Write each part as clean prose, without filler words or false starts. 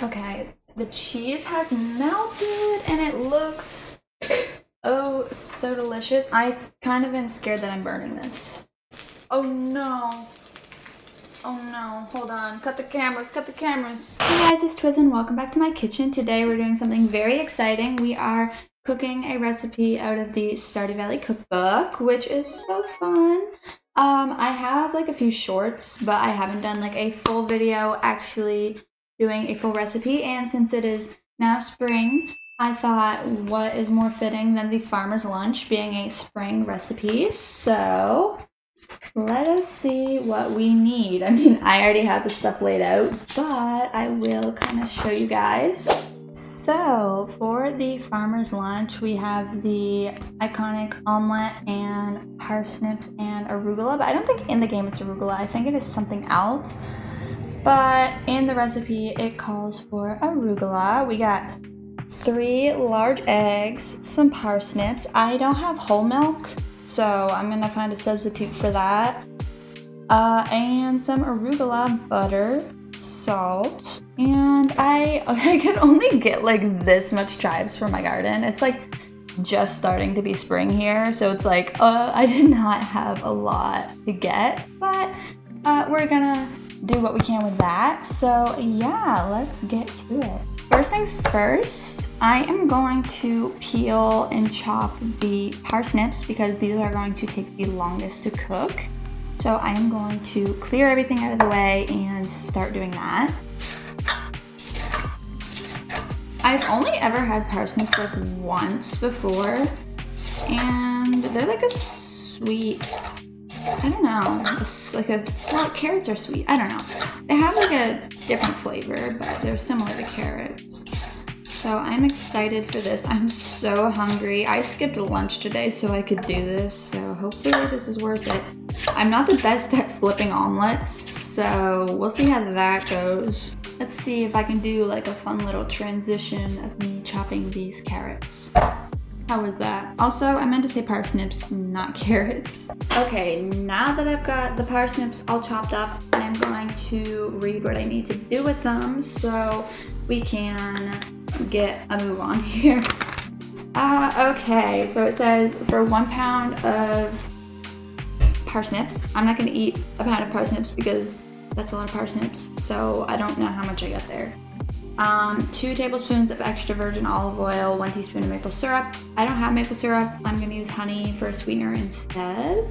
Okay, the cheese has melted and it looks oh so delicious. I kind of am scared that I'm burning this. Oh no. Oh no, hold on. Cut the cameras, cut the cameras. Hey guys, it's Twiz and welcome back to my kitchen. Today we're doing something very exciting. We are cooking a recipe out of the Stardew Valley Cookbook, which is so fun. I have like a few shorts, but I haven't done like a full video actually doing a full recipe. And since it is now spring, I thought what is more fitting than the farmer's lunch being a spring recipe. So let us see what we need. I mean, I already have the stuff laid out, but I will kind of show you guys. So for the farmer's lunch, we have the iconic omelet and parsnips and arugula, but I don't think in the game it's arugula. I think it is something else, but in the recipe it calls for arugula. We got 3 large eggs, some parsnips. I don't have whole milk, so I'm gonna find a substitute for that, and some arugula, butter, salt, and I could only get like this much chives from my garden. It's like just starting to be spring here, so it's like I did not have a lot to get, but we're gonna do what we can with that. So yeah, let's get to it. First things first, I am going to peel and chop the parsnips because these are going to take the longest to cook. So I am going to clear everything out of the way and start doing that. I've only ever had parsnips like once before, and they're like a sweet, I don't know, like well, carrots are sweet, I don't know. They have like a different flavor, but they're similar to carrots. So I'm excited for this. I'm so hungry. I skipped lunch today so I could do this, so hopefully this is worth it. I'm not the best at flipping omelets, so we'll see how that goes. Let's see if I can do like a fun little transition of me chopping these carrots. How was that? Also, I meant to say parsnips, not carrots. Okay, now that I've got the parsnips all chopped up, I'm going to read what I need to do with them so we can get a move on here. Okay, so it says for 1 pound of parsnips. I'm not gonna eat a pound of parsnips because that's a lot of parsnips, so I don't know how much I got there. 2 tablespoons of extra virgin olive oil, 1 teaspoon of maple syrup. I don't have maple syrup. I'm gonna use honey for a sweetener instead.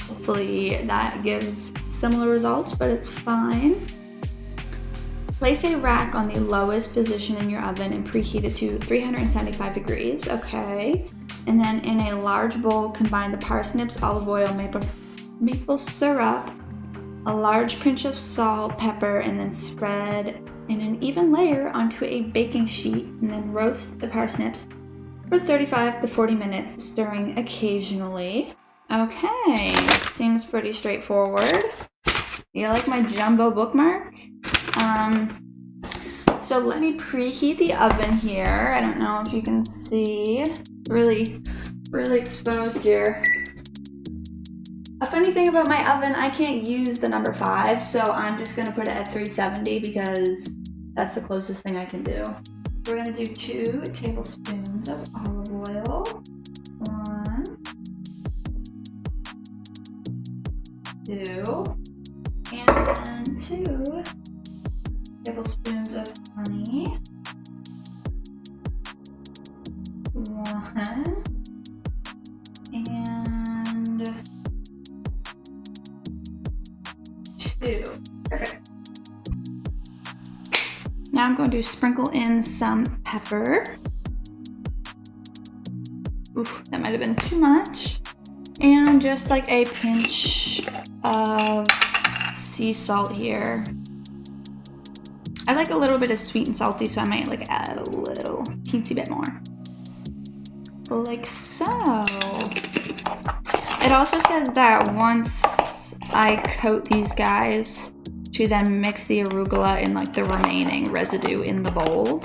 Hopefully that gives similar results, but it's fine. Place a rack on the lowest position in your oven and preheat it to 375 degrees, okay. And then in a large bowl, combine the parsnips, olive oil, maple syrup, a large pinch of salt, pepper, and then spread in an even layer onto a baking sheet, and then roast the parsnips for 35 to 40 minutes, stirring occasionally. Okay, seems pretty straightforward. You like my jumbo bookmark? So let me preheat the oven here. I don't know if you can see. Really exposed here. A funny thing about my oven, I can't use the number 5, so I'm just gonna put it at 370 because that's the closest thing I can do. We're gonna do 2 tablespoons of olive oil. 1, 2, and then 2 tablespoons of honey. 1, and 2. Perfect. Now I'm going to sprinkle in some pepper. Oof, that might have been too much. And just like a pinch of sea salt here. I like a little bit of sweet and salty, so I might like add a little teensy bit more. Like so. It also says that once I coat these guys, to then mix the arugula and like the remaining residue in the bowl.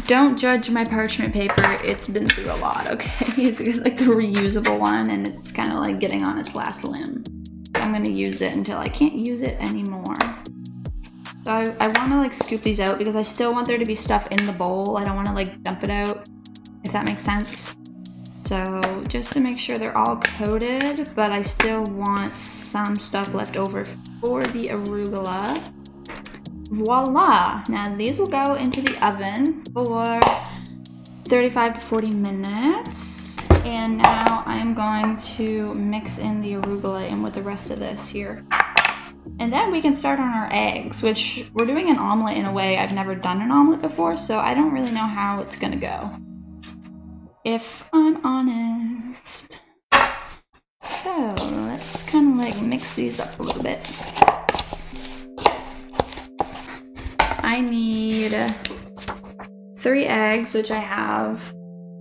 don't judge my parchment paper. It's been through a lot, okay? It's like the reusable one, and it's kind of like getting on its last limb. I'm gonna use it until I can't use it anymore. So I want to like scoop these out because I still want there to be stuff in the bowl. I don't want to like dump it out, if that makes sense. So just to make sure they're all coated, but I still want some stuff left over for the arugula. Voila! Now these will go into the oven for 35 to 40 minutes. And now I'm going to mix in the arugula in with the rest of this here. And then we can start on our eggs, which we're doing an omelet in a way I've never done an omelet before, so I don't really know how it's gonna go, if I'm honest. So let's kind of like mix these up a little bit. I need 3 eggs, which I have.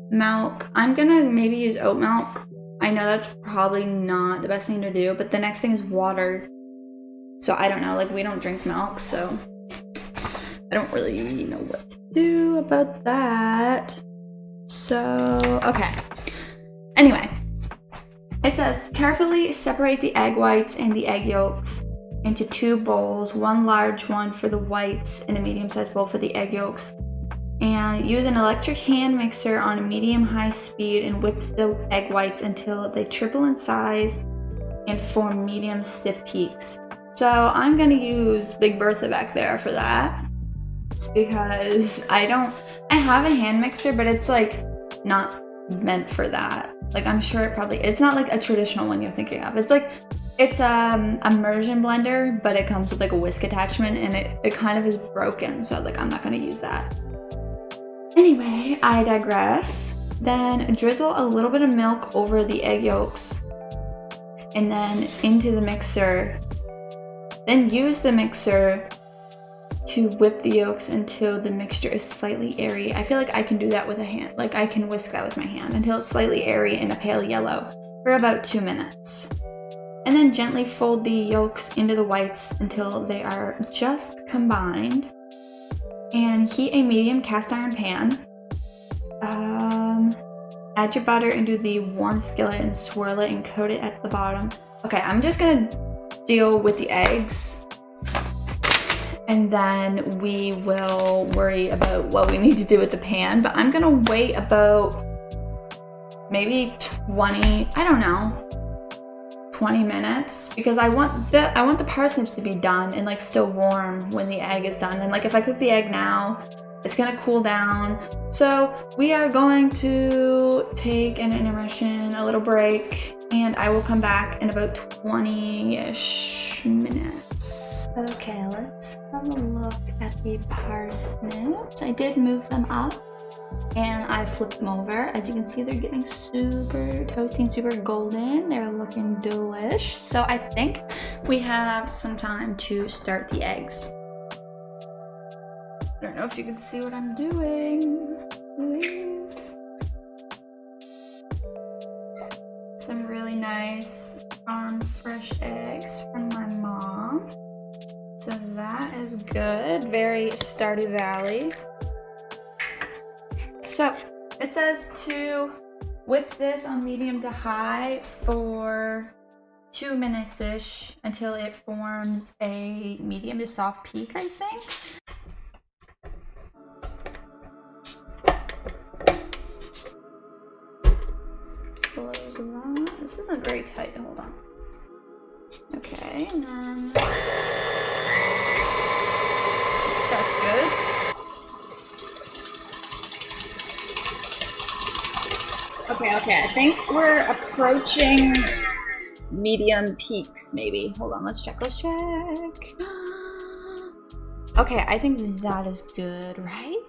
Milk. I'm gonna maybe use oat milk. I know that's probably not the best thing to do, but the next thing is water. So I don't know, like we don't drink milk, so I don't really know what to do about that. So, okay. Anyway, it says carefully separate the egg whites and the egg yolks into 2 bowls, 1 large one for the whites and a medium-sized bowl for the egg yolks. And use an electric hand mixer on a medium-high speed and whip the egg whites until they triple in size and form medium stiff peaks. So I'm gonna use Big Bertha back there for that because I have a hand mixer, but it's like not meant for that. Like I'm sure it's not like a traditional one you're thinking of. It's immersion blender, but it comes with like a whisk attachment and it kind of is broken. So like I'm not gonna use that. Anyway, I digress. Then drizzle a little bit of milk over the egg yolks and then into the mixer. Then use the mixer to whip the yolks until the mixture is slightly airy. I feel like I can do that with a hand. Like I can whisk that with my hand until it's slightly airy and a pale yellow for about 2 minutes. And then gently fold the yolks into the whites until they are just combined. And heat a medium cast iron pan. Add your butter into the warm skillet and swirl it and coat it at the bottom. Okay, I'm just gonna deal with the eggs and then we will worry about what we need to do with the pan. But I'm gonna wait about maybe 20 minutes because I want the parsnips to be done and like still warm when the egg is done. And like if I cook the egg now, it's gonna cool down. So we are going to take an intermission, a little break, and I will come back in about 20-ish minutes. Okay, let's have a look at the parsnips. I did move them up and I flipped them over. As you can see, they're getting super toasty and super golden. They're looking delish. So I think we have some time to start the eggs. I don't know if you can see what I'm doing. Please. Some really nice fresh eggs from my mom. So that is good. Very Stardew Valley. So it says to whip this on medium to high for 2 minutes-ish until it forms a medium to soft peak, I think. Close that. This isn't very tight. Hold on. Okay, and then that's good. Okay, I think we're approaching medium peaks, maybe. Hold on, let's check. Okay, I think that is good, right?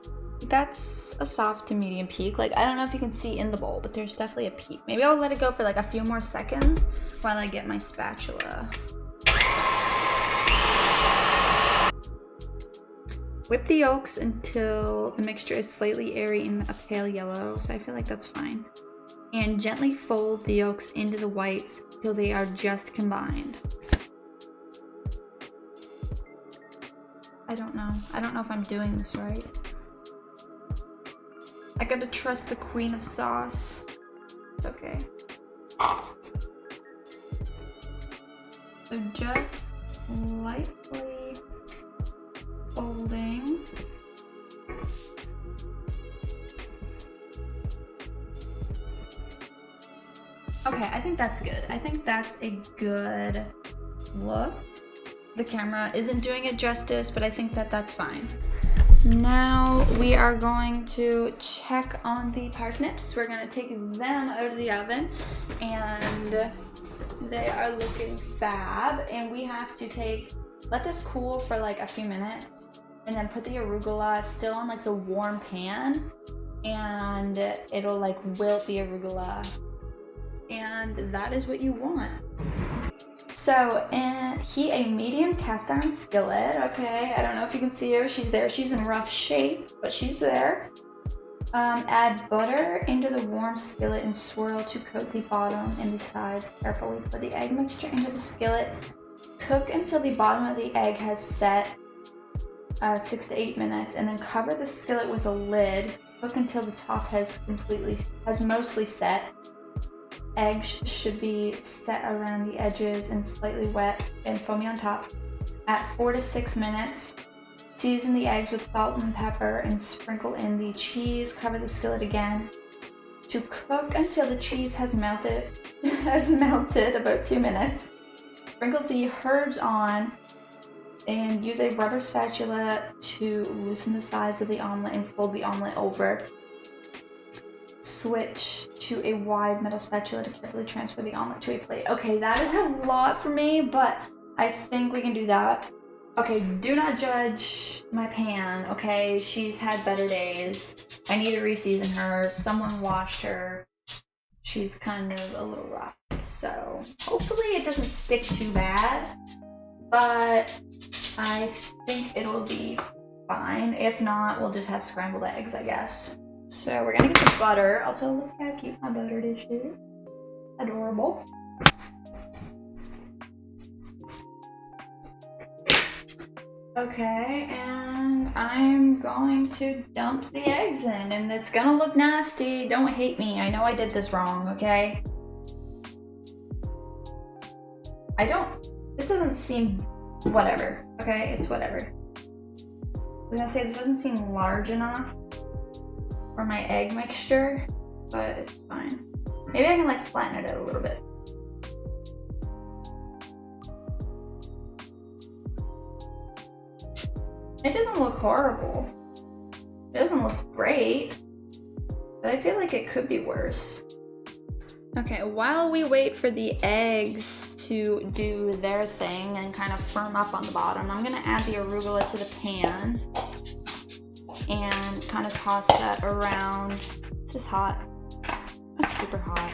That's a soft to medium peak. Like, I don't know if you can see in the bowl, but there's definitely a peak. Maybe I'll let it go for like a few more seconds while I get my spatula. Whip the yolks until the mixture is slightly airy and a pale yellow, so I feel like that's fine. And gently fold the yolks into the whites till they are just combined. I don't know if I'm doing this right. I gotta trust the queen of sauce. It's okay. So just lightly folding. Okay, I think that's good. I think that's a good look. The camera isn't doing it justice, but I think that that's fine. Now we are going to check on the parsnips. We're gonna take them out of the oven and they are looking fab. And we have to let this cool for like a few minutes and then put the arugula still on like the warm pan and it'll like wilt the arugula. And that is what you want. So, heat a medium cast iron skillet, okay? I don't know if you can see her, she's there. She's in rough shape, but she's there. Add butter into the warm skillet and swirl to coat the bottom and the sides carefully. Put the egg mixture into the skillet. Cook until the bottom of the egg has set 6 to 8 minutes, and then cover the skillet with a lid. Cook until the top has mostly set. Eggs should be set around the edges and slightly wet and foamy on top. At 4 to 6 minutes, season the eggs with salt and pepper and sprinkle in the cheese. Cover the skillet again to cook until the cheese has melted about 2 minutes. Sprinkle the herbs on and use a rubber spatula to loosen the sides of the omelet and fold the omelet over. Switch to a wide metal spatula to carefully transfer the omelet to a plate. Okay, that is a lot for me, but I think we can do that. Okay, do not judge my pan, okay? She's had better days. I need to reseason her. Someone washed her. She's kind of a little rough. So hopefully it doesn't stick too bad, but I think it'll be fine. If not, we'll just have scrambled eggs, I guess. So we're gonna get the butter. Also, look how cute my butter dish is. Adorable. Okay, and I'm going to dump the eggs in, and it's gonna look nasty. Don't hate me. I know I did this wrong, okay? This doesn't seem, whatever, okay? It's whatever. I was gonna say this doesn't seem large enough for my egg mixture, but it's fine. Maybe I can like flatten it out a little bit. It doesn't look horrible. It doesn't look great, but I feel like it could be worse. Okay, while we wait for the eggs to do their thing and kind of firm up on the bottom, I'm gonna add the arugula to the pan and kind of toss that around. This is hot. It's super hot.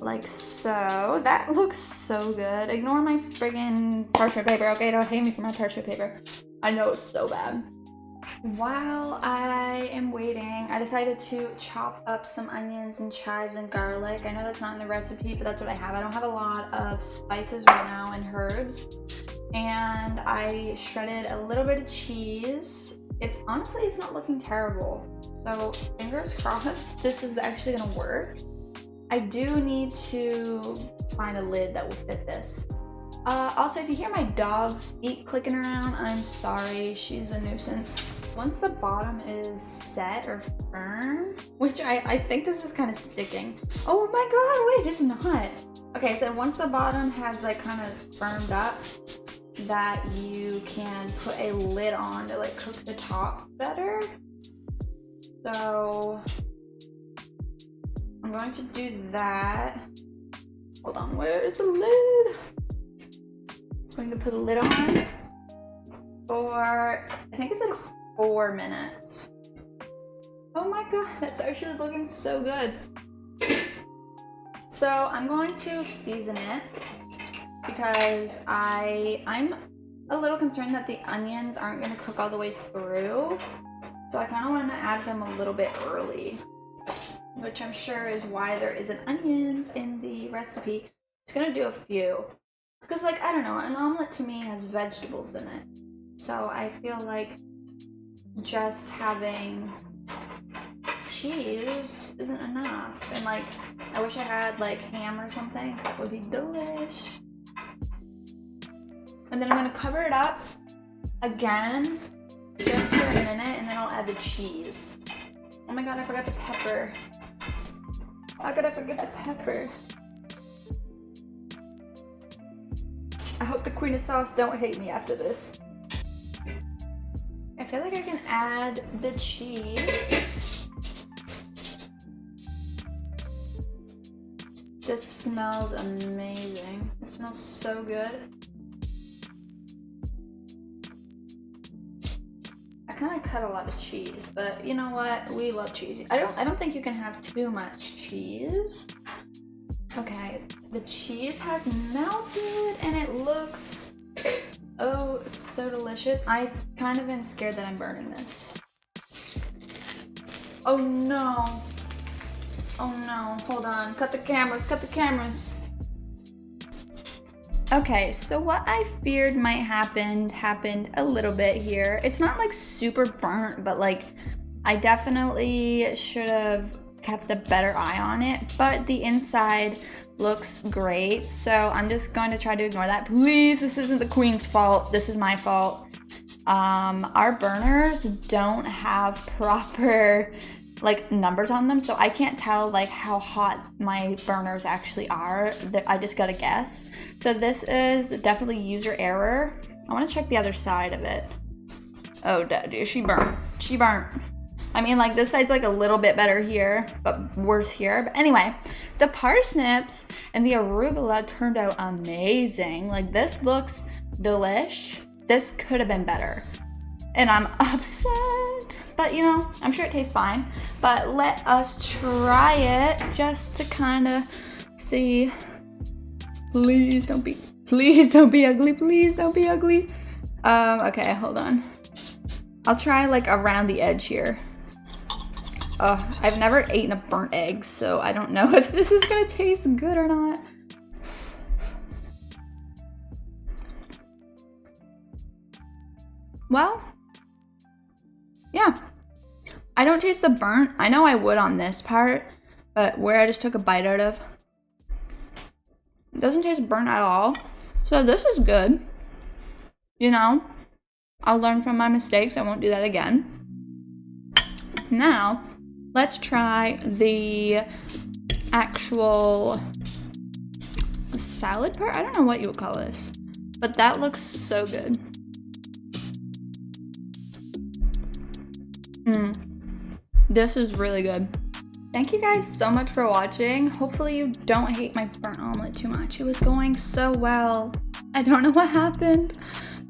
Like so. That looks so good. Ignore my friggin' parchment paper, okay? Don't hate me for my parchment paper. I know it's so bad. While I am waiting, I decided to chop up some onions and chives and garlic. I know that's not in the recipe, but that's what I have. I don't have a lot of spices right now and herbs. And I shredded a little bit of cheese. Honestly, it's not looking terrible. So fingers crossed this is actually gonna work. I do need to find a lid that will fit this. Also, if you hear my dog's feet clicking around, I'm sorry, she's a nuisance. Once the bottom is set or firm, which I think this is kind of sticking. Oh my god, wait, it's not. Okay, so once the bottom has like kind of firmed up, that you can put a lid on to like cook the top better. So I'm going to do that. Hold on, where is the lid? I'm going to put a lid on for, I think it's at 4 minutes. Oh my god, that's actually looking so good. So I'm going to season it because I'm a little concerned that the onions aren't going to cook all the way through. So I kind of want to add them a little bit early, which I'm sure is why there isn't onions in the recipe. Just gonna do a few. Because I don't know, an omelet to me has vegetables in it. So I feel like just having cheese isn't enough. And like, I wish I had like ham or something, because that would be delish. And then I'm gonna cover it up again, just for a minute, and then I'll add the cheese. Oh my god, I forgot the pepper. How could I forget the pepper? I hope the Queen of Sauce don't hate me after this. I feel like I can add the cheese. This smells amazing. It smells so good. I kind of cut a lot of cheese, but you know what? We love cheese. I don't think you can have too much cheese. Okay, the cheese has melted and it looks oh so delicious. I kind of am scared that I'm burning this. Oh no. Oh no, hold on. Cut the cameras, cut the cameras. Okay, so what I feared might happened a little bit here. It's not like super burnt, but like I definitely should have kept a better eye on it, but the inside looks great, so I'm just going to try to ignore that. Please, this isn't the Queen's fault. This is my fault. Our burners don't have proper like numbers on them, so I can't tell like how hot my burners actually are. I just gotta guess. So this is definitely user error. I want to check the other side of it. Oh, dude, she burnt. She burnt. I mean, like, this side's like a little bit better here, but worse here. But anyway, the parsnips and the arugula turned out amazing. Like, this looks delish. This could have been better. And I'm upset. But, you know, I'm sure it tastes fine. But let us try it just to kind of see. Please don't be ugly. Please don't be ugly. Okay, hold on. I'll try like around the edge here. I've never eaten a burnt egg, so I don't know if this is gonna taste good or not. Well, yeah. I don't taste the burnt. I know I would on this part, but where I just took a bite out of, it doesn't taste burnt at all. So this is good. You know, I'll learn from my mistakes. I won't do that again. Now, let's try the actual salad part. I don't know what you would call this, but that looks so good. This is really good. Thank you guys so much for watching. Hopefully you don't hate my burnt omelet too much. It was going so well. I don't know what happened.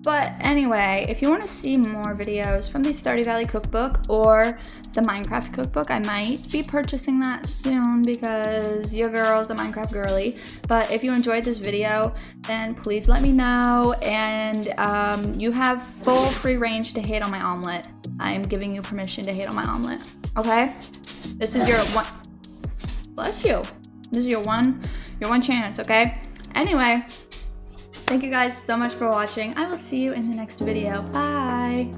But anyway, if you want to see more videos from the Stardew Valley Cookbook or the Minecraft Cookbook, I might be purchasing that soon because your girl's a Minecraft girly. But if you enjoyed this video, then please let me know. And you have full free range to hate on my omelet. I am giving you permission to hate on my omelet. Okay? This is your one. Bless you. This is your one chance, okay? Anyway. Thank you guys so much for watching. I will see you in the next video. Bye!